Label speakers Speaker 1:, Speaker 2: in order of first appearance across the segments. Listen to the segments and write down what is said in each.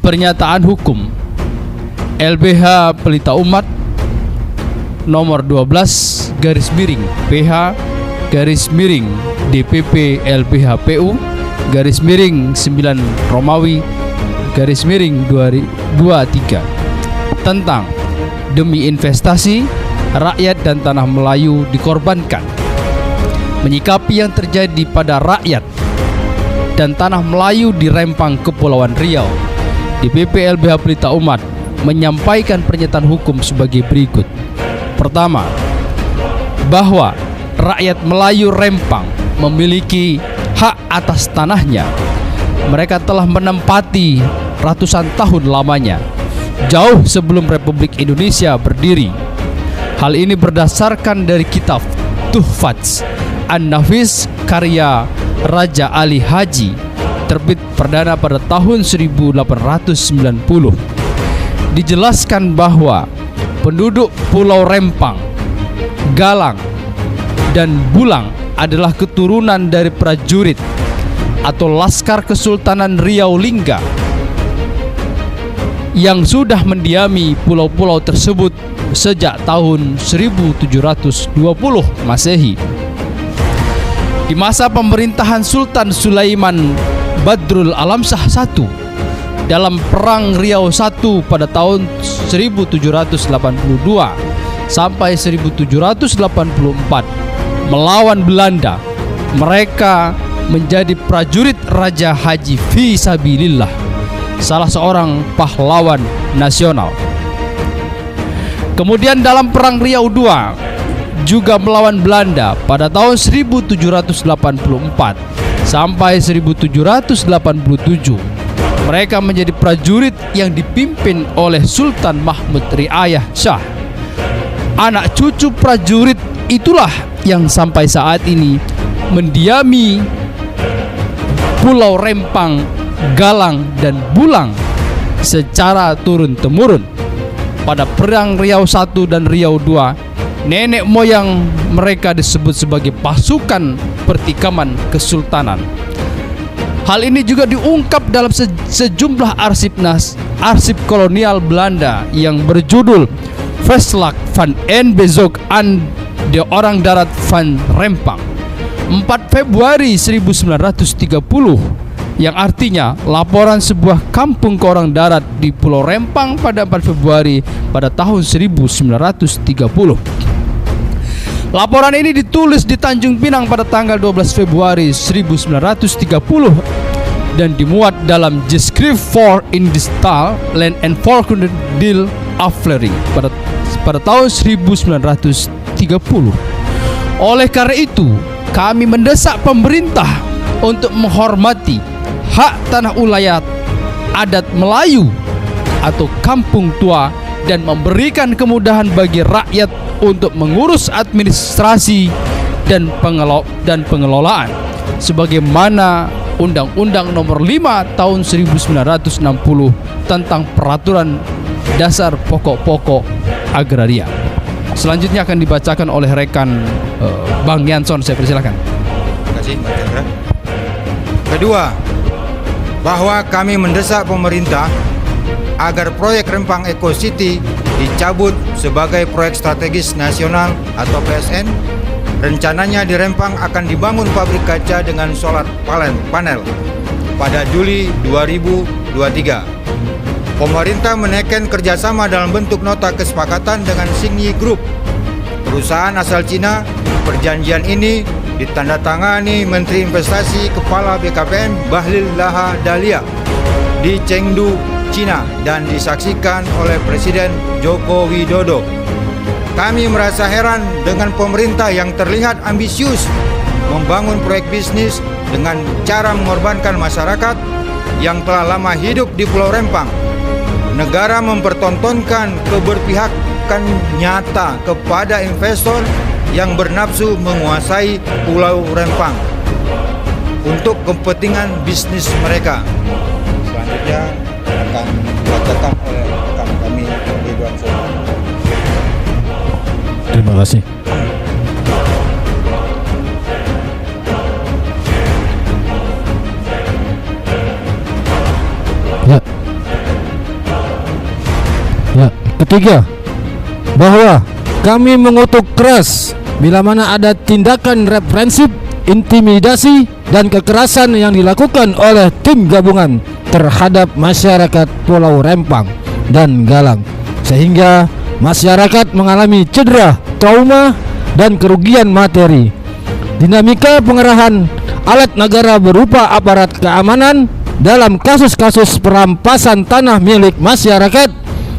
Speaker 1: Pernyataan hukum LBH Pelita Umat nomor 12 garis miring PH garis miring DPP LBH PU garis miring 9 Romawi garis miring 2023 tentang demi investasi rakyat dan tanah Melayu dikorbankan. Menyikapi yang terjadi pada rakyat dan tanah Melayu di Rempang, Kepulauan Riau, DPP LBH Pelita Umat menyampaikan pernyataan hukum sebagai berikut. Pertama, bahwa rakyat Melayu Rempang memiliki hak atas tanahnya. Mereka telah menempati ratusan tahun lamanya, jauh sebelum Republik Indonesia berdiri. Hal ini berdasarkan dari kitab Tuhfats An-Nafis karya Raja Ali Haji, terbit perdana pada tahun 1890. Dijelaskan bahwa penduduk Pulau Rempang, Galang, dan Bulang adalah keturunan dari prajurit atau Laskar Kesultanan Riau Lingga yang sudah mendiami pulau-pulau tersebut sejak tahun 1720 Masehi. Di masa pemerintahan Sultan Sulaiman Badrul Alamsyah I dalam Perang Riau I pada tahun 1782 sampai 1784 melawan Belanda, mereka menjadi prajurit Raja Haji Fisabilillah, salah seorang pahlawan nasional. Kemudian dalam Perang Riau II juga melawan Belanda pada tahun 1784 sampai 1787. Mereka menjadi prajurit yang dipimpin oleh Sultan Mahmud Riayah Shah. Anak cucu prajurit itulah yang sampai saat ini mendiami Pulau Rempang, Galang, dan Bulang secara turun-temurun. Pada Perang Riau I dan Riau II, nenek moyang mereka disebut sebagai pasukan pertikaman kesultanan. Hal ini juga diungkap dalam sejumlah arsip kolonial Belanda yang berjudul Verslag van en Bezoek aan de Orang Darat van Rempang 4 Februari 1930, yang artinya laporan sebuah kampung ke orang darat di Pulau Rempang pada 4 Februari pada tahun 1930. Laporan ini ditulis di Tanjung Pinang pada tanggal 12 Februari 1930 dan dimuat dalam Geschrift voor in de Staal Land and Volkeren Deel Aflering pada tahun 1930. Oleh karena itu, kami mendesak pemerintah untuk menghormati hak tanah ulayat adat Melayu atau kampung tua dan memberikan kemudahan bagi rakyat untuk mengurus administrasi dan pengelolaan sebagaimana Undang-Undang Nomor 5 Tahun 1960 tentang Peraturan Dasar Pokok-pokok Agraria. Selanjutnya akan dibacakan oleh rekan Bang Yanson, saya persilakan.
Speaker 2: Terima kasih, Mbak Chandra. Kedua, bahwa kami mendesak pemerintah agar proyek Rempang Eco City dicabut sebagai proyek strategis nasional atau PSN. Rencananya di Rempang akan dibangun pabrik kaca dengan solar panel pada Juli 2023. Pemerintah menekan kerjasama dalam bentuk nota kesepakatan dengan Xingyi Group, perusahaan asal Cina. Perjanjian ini ditandatangani Menteri Investasi Kepala BKPM Bahlil Lahadalia di Chengdu, Cina, dan disaksikan oleh Presiden Joko Widodo. Kami merasa heran dengan pemerintah yang terlihat ambisius membangun proyek bisnis dengan cara mengorbankan masyarakat yang telah lama hidup di Pulau Rempang. Negara mempertontonkan keberpihakan nyata kepada investor yang bernafsu menguasai Pulau Rempang untuk kepentingan bisnis mereka. Selanjutnya akan dibacakan oleh rekan kami Ridwan Sono.
Speaker 3: Terima kasih. Ya, ketiga, bahwa kami mengutuk keras bila mana ada tindakan represif, intimidasi, dan kekerasan yang dilakukan oleh tim gabungan terhadap masyarakat Pulau Rempang dan Galang, sehingga masyarakat mengalami cedera, trauma, dan kerugian materi. Dinamika pengerahan alat negara berupa aparat keamanan dalam kasus-kasus perampasan tanah milik masyarakat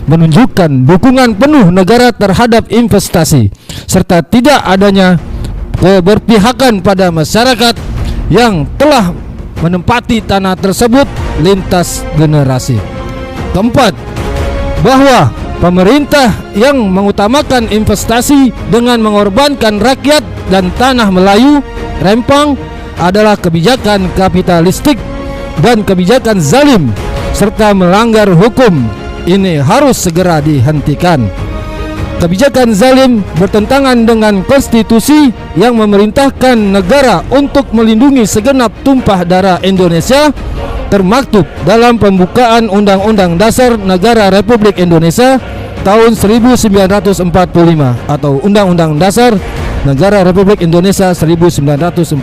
Speaker 3: menunjukkan dukungan penuh negara terhadap investasi serta tidak adanya keberpihakan pada masyarakat yang telah menempati tanah tersebut lintas generasi. Keempat, bahwa pemerintah yang mengutamakan investasi dengan mengorbankan rakyat dan tanah Melayu Rempang adalah kebijakan kapitalistik dan kebijakan zalim serta melanggar hukum. Ini harus segera dihentikan. Kebijakan zalim bertentangan dengan konstitusi yang memerintahkan negara untuk melindungi segenap tumpah darah Indonesia, termaktub dalam pembukaan Undang-Undang Dasar Negara Republik Indonesia tahun 1945 atau Undang-Undang Dasar Negara Republik Indonesia 1945.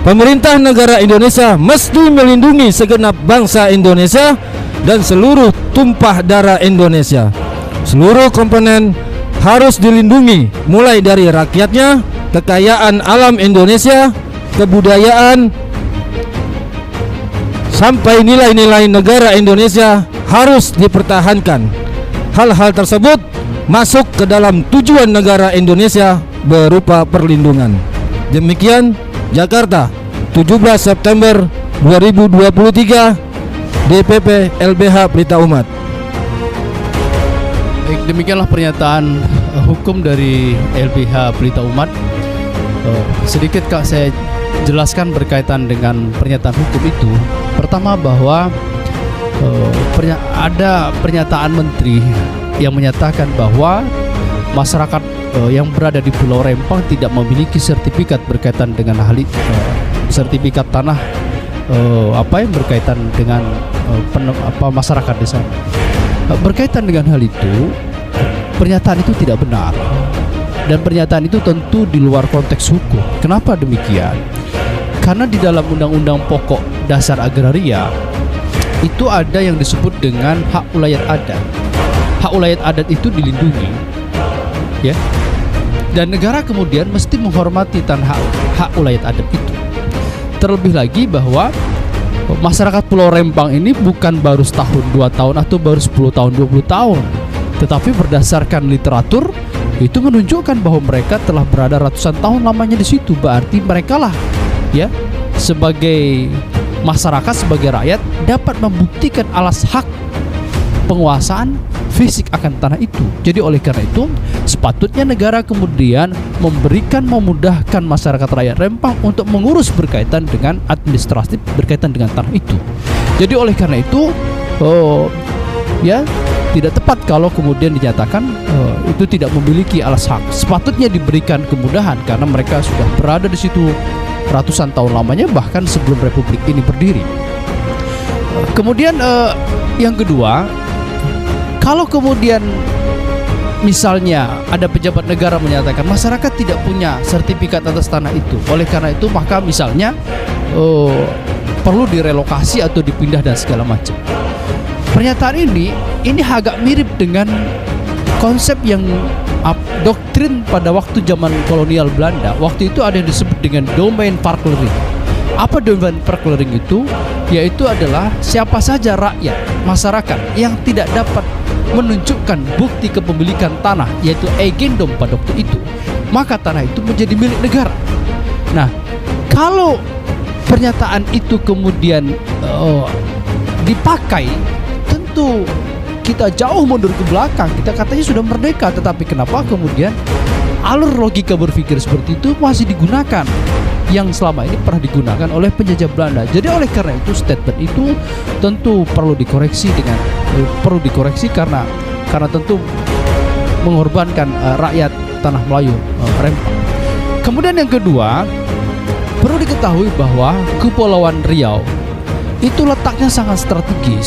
Speaker 3: Pemerintah negara Indonesia mesti melindungi segenap bangsa Indonesia dan seluruh tumpah darah Indonesia. Seluruh komponen harus dilindungi, mulai dari rakyatnya, kekayaan alam Indonesia, kebudayaan, sampai nilai-nilai negara Indonesia harus dipertahankan. Hal-hal tersebut masuk ke dalam tujuan negara Indonesia berupa perlindungan. Demikian Jakarta, 17 September 2023, DPP LBH Pelita Umat.
Speaker 1: Baik, demikianlah pernyataan hukum dari LBH Pelita Umat. Sedikit Kak saya jelaskan berkaitan dengan pernyataan hukum itu. Pertama, bahwa ada pernyataan menteri yang menyatakan bahwa masyarakat yang berada di Pulau Rempang tidak memiliki sertifikat berkaitan dengan sertifikat tanah yang berkaitan dengan masyarakat di sana. Berkaitan dengan hal itu, pernyataan itu tidak benar dan pernyataan itu tentu di luar konteks hukum. Kenapa demikian? Karena di dalam Undang-Undang Pokok Dasar Agraria itu ada yang disebut dengan hak ulayat adat. Hak ulayat adat itu dilindungi, ya. Dan negara kemudian mesti menghormati hak ulayat adat itu. Terlebih lagi bahwa masyarakat Pulau Rempang ini bukan baru setahun, 2 tahun, atau baru 10 tahun, 20 tahun, tetapi berdasarkan literatur itu menunjukkan bahwa mereka telah berada ratusan tahun lamanya di situ. Berarti mereka lah, ya, sebagai masyarakat, sebagai rakyat dapat membuktikan alas hak penguasaan fisik akan tanah itu. Jadi oleh karena itu sepatutnya negara kemudian memudahkan masyarakat rakyat Rempang untuk mengurus berkaitan dengan administratif berkaitan dengan tanah itu. Jadi oleh karena itu tidak tepat kalau kemudian dinyatakan itu tidak memiliki alas hak. Sepatutnya diberikan kemudahan karena mereka sudah berada di situ ratusan tahun lamanya, bahkan sebelum republik ini berdiri. Kemudian yang kedua, kalau kemudian misalnya ada pejabat negara menyatakan masyarakat tidak punya sertifikat atas tanah itu, oleh karena itu maka misalnya perlu direlokasi atau dipindah dan segala macam. Pernyataan ini agak mirip dengan konsep yang doktrin pada waktu zaman kolonial Belanda. Waktu itu ada yang disebut dengan domain parclering. Apa domain parclering itu? Yaitu adalah siapa saja rakyat, masyarakat yang tidak dapat menunjukkan bukti kepemilikan tanah, yaitu eigendom pada waktu itu, maka tanah itu menjadi milik negara. Nah, kalau pernyataan itu kemudian dipakai, tentu kita jauh mundur ke belakang. Kita katanya sudah merdeka, tetapi kenapa kemudian alur logika berpikir seperti itu masih digunakan, yang selama ini pernah digunakan oleh penjajah Belanda. Jadi oleh karena itu statement itu tentu perlu dikoreksi karena tentu mengorbankan rakyat tanah Melayu Rempang. Kemudian yang kedua, perlu diketahui bahwa Kepulauan Riau itu letaknya sangat strategis.